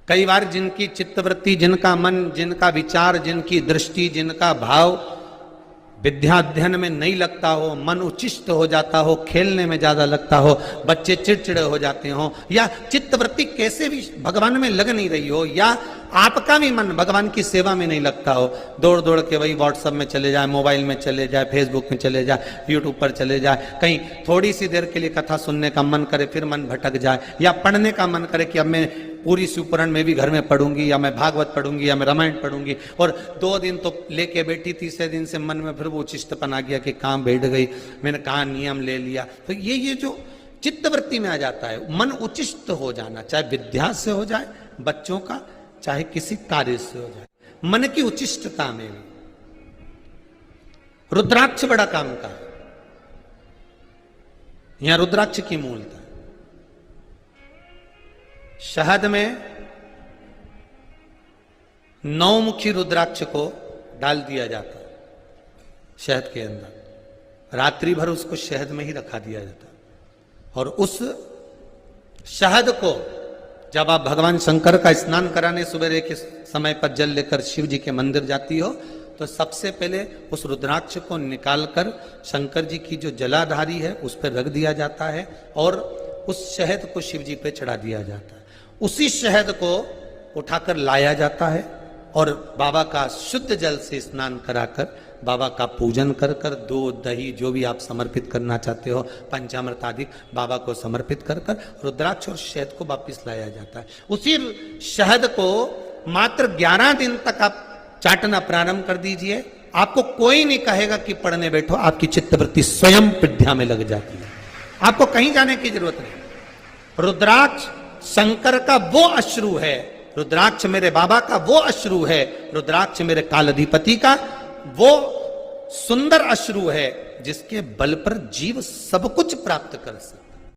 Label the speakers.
Speaker 1: कई बार जिनकी चित्तवृत्ति, जिनका मन, जिनका विचार, जिनकी दृष्टि, जिनका भाव विद्या अध्ययन में नहीं लगता हो, मन उच्चिष्ट हो जाता हो, खेलने में ज्यादा लगता हो, बच्चे चिड़चिड़े हो जाते हो, या चित्तवृत्ति कैसे भी भगवान में लग नहीं रही हो, या आपका भी मन भगवान की सेवा में नहीं लगता हो, दौड़ दौड़ के वही व्हाट्सएप में चले जाए, मोबाइल में चले जाए, फेसबुक में चले जाए, यूट्यूब पर चले जाए, कहीं थोड़ी सी देर के लिए कथा सुनने का मन करे फिर मन भटक जाए, या पढ़ने का मन करे कि अब मैं पूरी शिवपुराण में भी घर में पढ़ूंगी, या मैं भागवत पढ़ूंगी, या मैं रामायण पढ़ूंगी, और 2 दिन तो लेके बैठी, तीसरे दिन से मन में फिर वो चिष्टपन आ गया कि कहाँ बैठ गई, मैंने कहाँ नियम ले लिया। तो ये जो चित्तवृत्ति में आ जाता है, मन उचिष्ट हो जाना, चाहे विद्या से हो जाए बच्चों का, चाहे किसी कार्य से हो जाए, मन की उचिष्टता में भी। रुद्राक्ष बड़ा काम का, यहां रुद्राक्ष की मूलता, शहद में 9 मुखी रुद्राक्ष को डाल दिया जाता है शहद के अंदर, रात्रि भर उसको शहद में ही रखा दिया जाता है, और उस शहद को जब आप भगवान शंकर का स्नान कराने सवेरे के समय पर जल लेकर शिव जी के मंदिर जाती हो, तो सबसे पहले उस रुद्राक्ष को निकालकर शंकर जी की जो जलाधारी है उस पर रख दिया जाता है, और उस शहद को शिव जी पे चढ़ा दिया जाता है। उसी शहद को उठाकर लाया जाता है और बाबा का शुद्ध जल से स्नान कराकर, बाबा का पूजन कर कर, दूध दही जो भी आप समर्पित करना चाहते हो, पंचामृत आदि बाबा को समर्पित कर कर रुद्राक्ष और शहद को वापिस लाया जाता है। उसी शहद को मात्र 11 दिन तक आप चाटना प्रारंभ कर दीजिए, आपको कोई नहीं कहेगा कि पढ़ने बैठो, आपकी चित्तवृत्ति स्वयं विद्या में लग जाती है, आपको कहीं जाने की जरूरत नहीं। रुद्राक्ष शंकर का वो अश्रु है, रुद्राक्ष मेरे बाबा का वो अश्रु है, रुद्राक्ष मेरे कालाधिपति का वो सुंदर अश्रु है जिसके बल पर जीव सब कुछ प्राप्त कर सकता।